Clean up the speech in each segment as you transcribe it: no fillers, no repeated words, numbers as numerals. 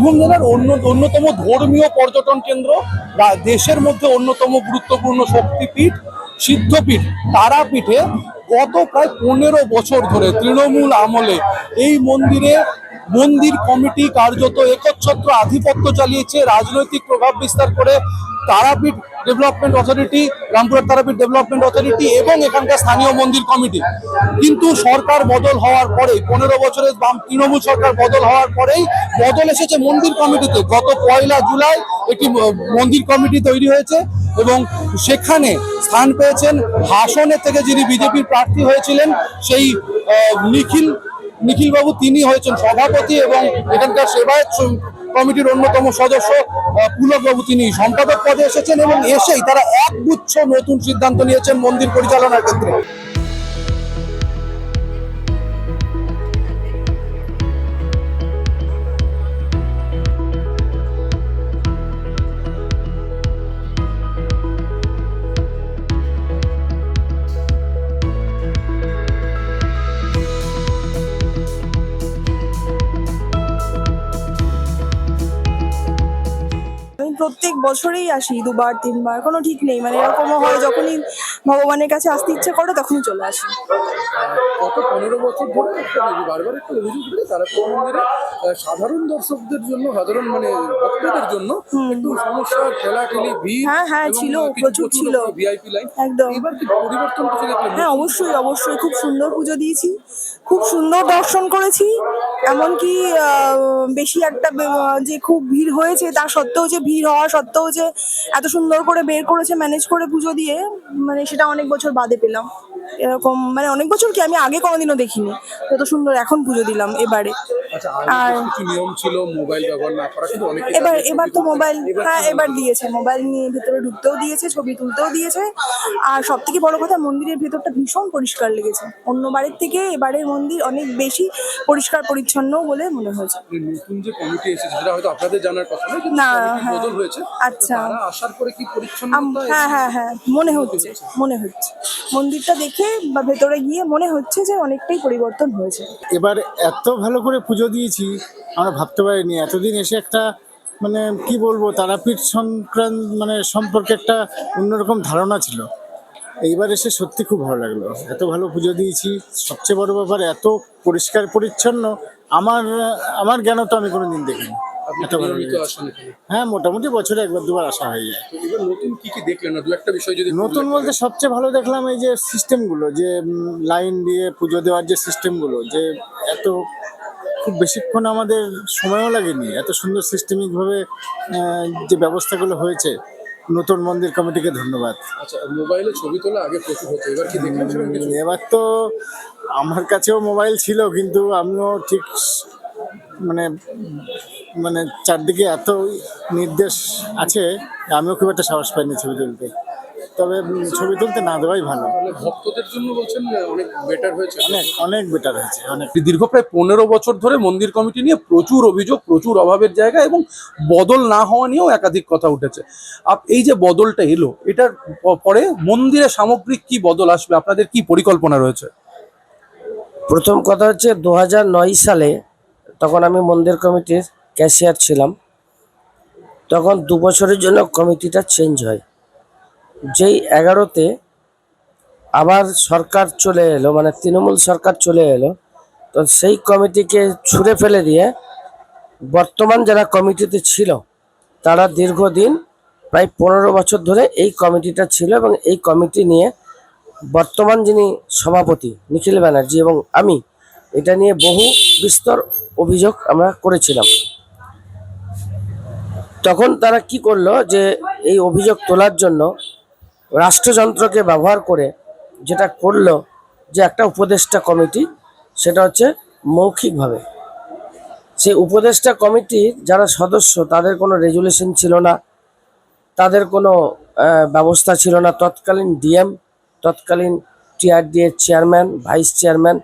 বীরভূম জেলার অন্যতম ধর্মীয় পর্যটন কেন্দ্র, দেশের মধ্যে অন্যতম গুরুত্বপূর্ণ শক্তিপীঠ, সিদ্ধপীঠ তারাপীঠে গত প্রায় 15 বছর ধরে তৃণমূল আমলে এই মন্দির কমিটি কার্যত একচ্ছত্র আধিপত্য চালিয়েছে, রাজনৈতিক প্রভাব বিস্তার করে Tarapith development authority, Rampurhat Tarapith development authority এবং এখানকার স্থানীয় মন্দির কমিটি। কিন্তু সরকার বদল হওয়ার পরেই, 15 বছরের তৃণমূল সরকার বদল হওয়ার পরেই বদল এসেছে মন্দির কমিটিতে। গত 1 জুলাই একটি মন্দির কমিটি তৈরি হয়েছে এবং সেখানে স্থান পেয়েছেন হাসনের থেকে যিনি বিজেপির প্রার্থী হয়েছিলেন, সেই নিখিল বাবু, তিনি হয়েছেন সভাপতি এবং এখানকার সেবায়ত কমিটির অন্যতম সদস্য পুলক বাবু, তিনি সম্পাদক পদে এসেছেন এবং এসেই তারা একগুচ্ছ নতুন সিদ্ধান্ত নিয়েছেন মন্দির পরিচালনার ক্ষেত্রে। প্রত্যেক বছরেই আসি, 2-3 বার, কোনো ঠিক নেই। মানে এরকমও হয় যখনই ভগবানের কাছে আসতে ইচ্ছে করে তখনই চলে আসি। গত 15 বছর ধরে বারবার একটা অভিযোগ করে তারাপীঠ মন্দিরে সাধারণ দর্শকদের জন্য, সাধারণ মানে ভক্তদের জন্য একটু সমস্যা, ঠেলাঠেলি, ভিড়। হ্যাঁ ছিল, প্রচুর ছিল, ভিআইপি লাইন। একদম। এবার কি পরিবর্তন কিছু দেখলেন? হ্যাঁ, অবশ্যই খুব সুন্দর পুজো দিয়েছি, খুব সুন্দর দর্শন করেছি। এমনকি বেশি একটা যে খুব ভিড় হয়েছে তা সত্ত্বেও, যে ভিড় হওয়া সত্ত্বেও যে এত সুন্দর করে বের করেছে, ম্যানেজ করে পুজো দিয়ে, মানে সেটা অনেক বছর বাদে পেলাম। এরকম মানে অনেক বছর কি, আমি আগে কোনোদিনও দেখিনি এত সুন্দর এখন পুজো দিলাম এবারে। আর কিছু নিয়ম ছিল, মোবাইল ব্যবহার না করা, কিন্তু অনেকে এবার তো মোবাইল, হ্যাঁ এবার দিয়েছে, মোবাইল নিয়ে ভেতরে ঢুকতেও দিয়েছে, ছবি তুলতেও দিয়েছে। আর সব থেকে বড় কথা, মন্দিরের ভেতরটা ভীষণ পরিষ্কার লেগেছে। অন্য বাড়ির থেকে এবারের মন্দির অনেক বেশি পরিষ্কার পরিচ্ছন্ন বলে মনে হয়েছে। নতুন যে কমিটি এসেছে, যেটা হয়তো আপনাদের জানার কথা নয়, কিন্তু হ্যাঁ, বদল হয়েছে। আচ্ছা, তারা আসার পরে কি পরিচ্ছন্নতা? হ্যাঁ মনে হচ্ছে মন্দিরটা দেখে বা ভেতরে গিয়ে মনে হচ্ছে যে অনেকটাই পরিবর্তন হয়েছে। এবার এত ভালো করে পুজো দিয়েছি আমরা ভাবতে পারিনি। এতদিন এসে একটা মানে কি বলবো, তারাপীঠ সম্পর্কে একটা অন্যরকম ধারণা ছিল। এইবার এসে সত্যি খুব ভালো লাগলো, এত ভালো পুজো দিয়েছি। সবচেয়ে বড় ব্যাপার, এত পরিষ্কার পরিচ্ছন্ন আমার জ্ঞান তো আমি কোনোদিন দেখিনি। এত ভালো লেগেছে। হ্যাঁ, মোটামুটি বছরে 1-2বার আসা হয়ে যায়। নতুন কি দেখলেন? দু একটা বিষয় যদি নতুন বলতে সবচেয়ে ভালো দেখলাম এই যে সিস্টেমগুলো, যে লাইন দিয়ে পুজো দেওয়ার যে সিস্টেমগুলো, যে এত খুব বেশিক্ষণ আমাদের সময়ও লাগেনি, এত সুন্দর সিস্টেমিকভাবে যে ব্যবস্থাগুলো হয়েছে। নতুন মন্দির কমিটিকে ধন্যবাদ। আচ্ছা, মোবাইলে ছবি তোলা আগে প্রচুর হতো, এবার কি দেখলেন? এবার তো আমার কাছেও মোবাইল ছিল, কিন্তু আমিও ঠিক মানে মানে চারদিকে এত নির্দেশ আছে, আমিও খুব একটা সাহস পাইনি ছবি তুলতে। তবে ছবি তুলতে না দেওয়াই ভালো। ভক্তদের জন্য বলছেন অনেক বেটার হয়েছে, অনেক বেটার হয়েছে। দীর্ঘ প্রায় 15 বছর ধরে মন্দির কমিটি নিয়ে প্রচুর অভিযোগ, প্রচুর অভাবের জায়গা এবং বদল না হওয়া নিয়েও একাধিক কথা উঠেছে। এই যে বদলটা এলো, এটার পরে মন্দিরে সামগ্রিক কি বদল আসবে, আপনাদের কি পরিকল্পনা রয়েছে? প্রথম কথা হচ্ছে 2009 সালে, তখন আমি মন্দির কমিটির ক্যাশিয়ার ছিলাম। তখন 2 বছরের জন্য কমিটিটা চেঞ্জ হয়। যেই 11তে আবার সরকার চলে এলো, মানে তৃণমূল সরকার চলে এলো, তো সেই কমিটিকে ছুঁড়ে ফেলে দিয়ে বর্তমান যারা কমিটিতে ছিল তারা দীর্ঘদিন প্রায় 15 বছর ধরে এই কমিটিটা ছিল এবং এই কমিটি নিয়ে বর্তমান যিনি সভাপতি নিখিল ব্যানার্জি এবং আমি, এটা নিয়ে বহু বিস্তর অভিযোগ আমরা করেছিলাম। তখন তারা কি করলো, যে এই অভিযোগ তোলার জন্য রাষ্ট্রযন্ত্রকে ব্যবহার করে যেটা করলো, যে একটা উপদেষ্টা কমিটি, সেটা হচ্ছে মৌখিকভাবে সেই উপদেষ্টা কমিটির যারা সদস্য তাদের কোনো রেজুলেশন ছিল না, তাদের কোনো ব্যবস্থা ছিল না। তৎকালীন ডিএম, তৎকালীন টিআরডি এর চেয়ারম্যান, ভাইস চেয়ারম্যান,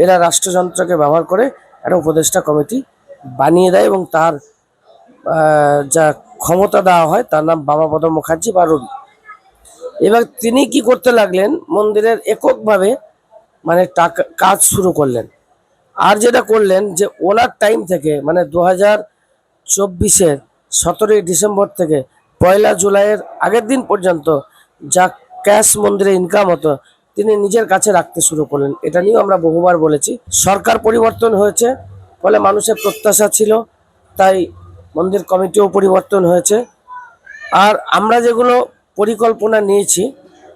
এরা রাষ্ট্রযন্ত্রকে ব্যবহার করে একটা উপদেষ্টা কমিটি বানিয়ে দেয় এবং তার যা ক্ষমতা দেওয়া হয় তার নাম বামাপদ মুখার্জি বা রবি। এবার তিনি কি করতে লাগলেন, মন্দিরের এককভাবে মানে কাজ শুরু করলেন। আর যেটা করলেন, যে ওনার টাইম থেকে মানে 2024-এর 17ই ডিসেম্বর থেকে 1 জুলাইয়ের আগের দিন পর্যন্ত যা ক্যাশ মন্দিরে ইনকাম হতো তিনি নিজের কাছে রাখতে শুরু করলেন। এটা নিয়েও আমরা বহুবার বলেছি। সরকার পরিবর্তন হয়েছে, ফলে মানুষের প্রত্যাশা ছিল, তাই মন্দির কমিটিও পরিবর্তন হয়েছে। আর আমরা যেগুলো পরিকল্পনা নিয়েছি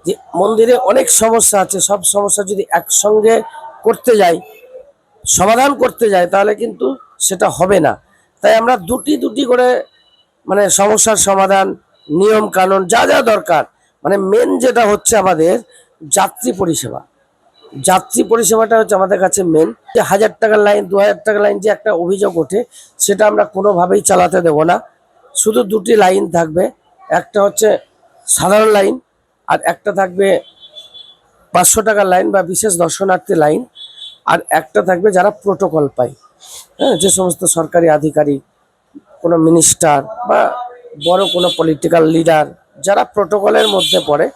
যে মন্দিরে অনেক সমস্যা আছে, সব সমস্যা যদি একসঙ্গে করতে যাই, সমাধান করতে যাই, তাহলে কিন্তু সেটা হবে না। তাই আমরা দুটি দুটি করে মানে সমস্যার সমাধান, নিয়ম কানুন যা যা দরকার, মানে মেন যেটা হচ্ছে আমাদের যাত্রী পরিষেবা। যাত্রী পরিষেবাটা হচ্ছে আমাদের কাছে মেন। যে 1000 টাকার লাইন, 2000 টাকার লাইন যে একটা অভিযোগ ওঠে, সেটা আমরা কোনোভাবেই চালাতে দেব না। শুধু দুটি লাইন থাকবে, একটা হচ্ছে সাধারণ লাইন আর একটা থাকবে 500 টাকার লাইন বা বিশেষ দর্শনার্থী লাইন, আর একটা থাকবে যারা প্রোটোকল পায়। হ্যাঁ, যে সমস্ত সরকারি আধিকারিক, কোনো মিনিস্টার বা বড় কোনো পলিটিক্যাল লিডার যারা প্রোটোকলের মধ্যে পড়ে,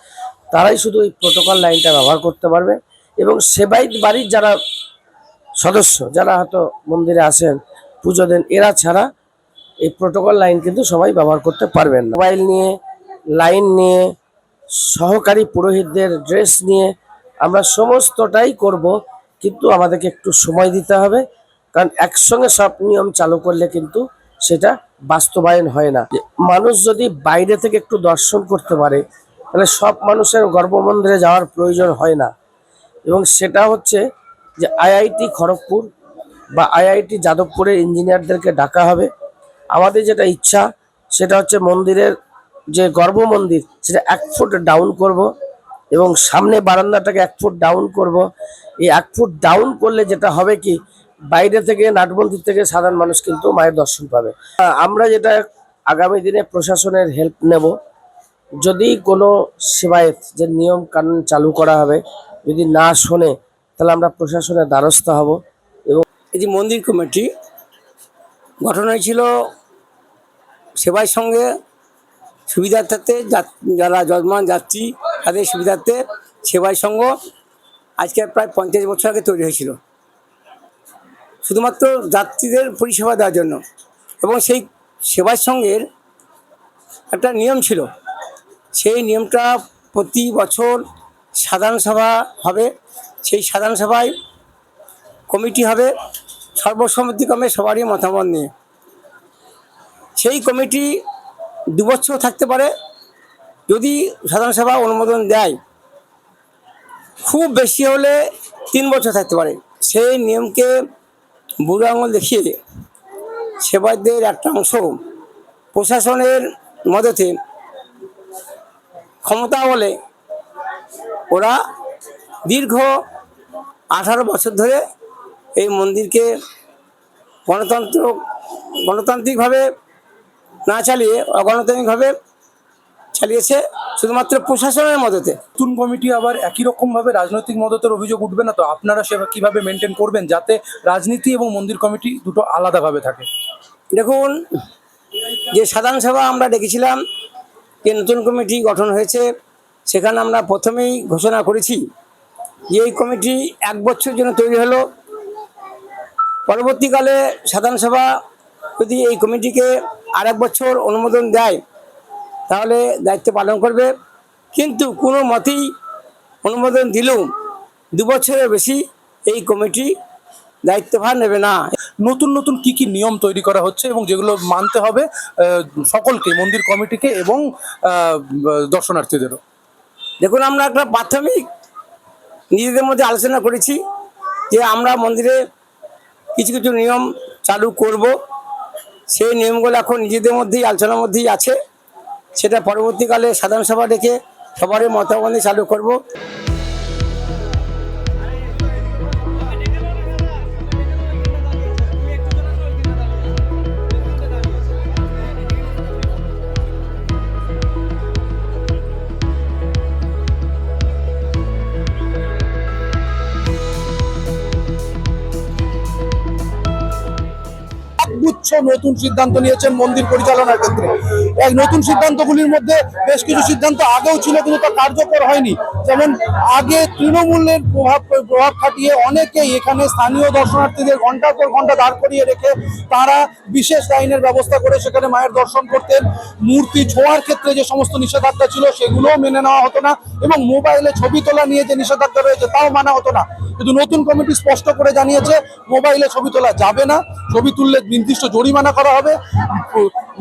তারাই শুধু এই প্রোটোকল লাইনটা ব্যবহার করতে পারবে। এবং সেবায়িত বাড়ির যারা সদস্য, যারা হয়তো মন্দিরে আসেন, পুজো দেন, এরা ছাড়া এই প্রোটোকল লাইন কিন্তু সবাই ব্যবহার করতে পারবেন না। মোবাইল নিয়ে, লাইন নিয়ে, সহকারী পুরোহিতদের ড্রেস নিয়ে আমরা সমস্তটাই করব, কিন্তু আমাদেরকে একটু সময় দিতে হবে, কারণ একসঙ্গে সব নিয়ম চালু করলে কিন্তু সেটা বাস্তবায়ন হয় না। মানুষ যদি বাইরে থেকে একটু দর্শন করতে পারে, তাহলে সব মানুষের গর্ভমন্দিরে যাওয়ার প্রয়োজন হয় না। এবং সেটা হচ্ছে যে আইআইটি খড়গপুর বা আইআইটি যাদবপুরের ইঞ্জিনিয়ারদেরকে ডাকা হবে। আমাদের যেটা ইচ্ছা সেটা হচ্ছে মন্দিরের যে গর্ভ মন্দির সেটা 1 ফুট ডাউন করব এবং সামনে বারান্দাটাকে 1 ফুট ডাউন করব। এই 1 ফুট ডাউন করলে যেটা হবে কি, বাইরে থেকে, নাট মন্দির থেকে সাধারণ মানুষ কিন্তু মায়ের দর্শন পাবে। আমরা যেটা আগামী দিনে প্রশাসনের হেল্প নেব। যদি কোনো সেবায়েত যে নিয়ম কানুন চালু করা হবে যদি না শোনে, তাহলে আমরা প্রশাসনের দ্বারস্থ হব। এবং এই যে মন্দির কমিটি গঠন হয়েছিল সেবার সঙ্গে সুবিধার্থে, যারা যজমান যাত্রী তাদের সুবিধার্থে সেবাই সংঘ আজকে প্রায় 50 বছর আগে তৈরি হয়েছিল, শুধুমাত্র যাত্রীদের পরিষেবা দেওয়ার জন্য। এবং সেই সেবার সঙ্গের একটা নিয়ম ছিল, সেই নিয়মটা প্রতি বছর সাধারণ সভা হবে। সেই সাধারণ সভায় কমিটি হবে সর্বসম্মতিক্রমে সবারই মতামত নিয়ে। সেই কমিটি 2 বছর থাকতে পারে, যদি সাধারণ সভা অনুমোদন দেয়। খুব বেশি হলে 3 বছর থাকতে পারে। সেই নিয়মকে বুড়ো আঙুল দেখিয়ে সেবায়তদের একটা অংশ প্রশাসনের মদতে ক্ষমতা বলে ওরা দীর্ঘ 18 বছর ধরে এই মন্দিরকে গণতান্ত্রিকভাবে না চালিয়ে অগণতান্ত্রিকভাবে চালিয়েছে, শুধুমাত্র প্রশাসনের মদতে। নতুন কমিটি আবার একই রকম ভাবে রাজনৈতিক মদতের অভিযোগ উঠবে না তো? আপনারা সেটা কিভাবে মেনটেন করবেন যাতে রাজনীতি এবং মন্দির কমিটি দুটো আলাদাভাবে থাকে? দেখুন, যে সাধারণ সভা আমরা ডেকেছিলাম, যে নতুন কমিটি গঠন হয়েছে, সেখানে আমরা প্রথমেই ঘোষণা করেছি যে এই কমিটি 1 বছরের জন্য তৈরি হলো। পরবর্তীকালে সাধারণ সভা যদি এই কমিটিকে আর 1 বছর অনুমোদন দেয়, তাহলে দায়িত্ব পালন করবে। কিন্তু কোনো মতেই অনুমোদন দিলেও 2 বছরের বেশি এই কমিটি দায়িত্বভার নেবে না। নতুন নতুন কি কি নিয়ম তৈরি করা হচ্ছে এবং যেগুলো মানতে হবে সকলকে, মন্দির কমিটিকে এবং দর্শনার্থীদেরও? দেখুন, আমরা একটা প্রাথমিক নিজেদের মধ্যে আলোচনা করেছি যে আমরা মন্দিরে কিছু কিছু নিয়ম চালু করব। সেই নিয়মগুলো এখন নিজেদের মধ্যেই আলোচনার মধ্যেই আছে। সেটা পরবর্তীকালে সাধারণ সভা ডেকে সবারই মতামত চালু করব। গুচ্ছ নতুন সিদ্ধান্ত নিয়েছেন মন্দির পরিচালনার ক্ষেত্রে। এক নতুন সিদ্ধান্তগুলির মধ্যে বেশ কিছু সিদ্ধান্ত আগেও ছিল কিন্তু তা কার্যকর হয়নি। যেমন আগে তৃণমূলের প্রভাব খাটিয়ে অনেকেই এখানে স্থানীয় দর্শনার্থীদের ঘন্টার পর ঘন্টা দাঁড় করিয়ে রেখে তারা বিশেষ লাইনের ব্যবস্থা করে সেখানে মায়ের দর্শন করতেন। মূর্তি ছোঁয়ার ক্ষেত্রে যে সমস্ত নিষেধাজ্ঞা ছিল সেগুলোও মেনে নেওয়া হতো না, এবং মোবাইলে ছবি তোলা নিয়ে যে নিষেধাজ্ঞা রয়েছে তাও মানা হতো না। কিন্তু নতুন কমিটি স্পষ্ট করে জানিয়েছে মোবাইলে ছবি তোলা যাবে না, ছবি তুললে নির্দিষ্ট জরিমানা করা হবে।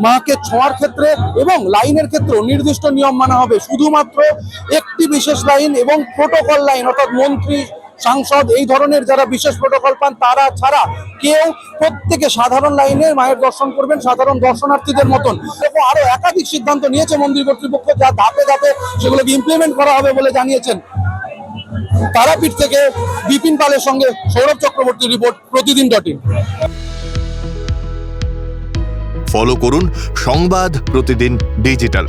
মাকে ছোঁয়ার ক্ষেত্রে এবং লাইনের ক্ষেত্রেও নির্দিষ্ট নিয়ম মানা হবে। শুধুমাত্র একটি বিশেষ লাইন এবং প্রোটোকল লাইন, অর্থাৎ মন্ত্রী, সাংসদ এই ধরনের যারা বিশেষ প্রোটোকল পান তারা ছাড়া কেউ প্রত্যেকে সাধারণ লাইনে মায়ের দর্শন করবেন, সাধারণ দর্শনার্থীদের মতন। এরকম আরো একাধিক সিদ্ধান্ত নিয়েছে মন্দির কর্তৃপক্ষ, যা ধাপে ধাপে সেগুলোকে ইমপ্লিমেন্ট করা হবে বলে জানিয়েছেন। তারাপীঠ থেকে বিপিন পালের সঙ্গে সৌরভ চক্রবর্তীর রিপোর্ট, প্রতিদিন.in। ফলো করুন সংবাদ প্রতিদিন ডিজিটাল।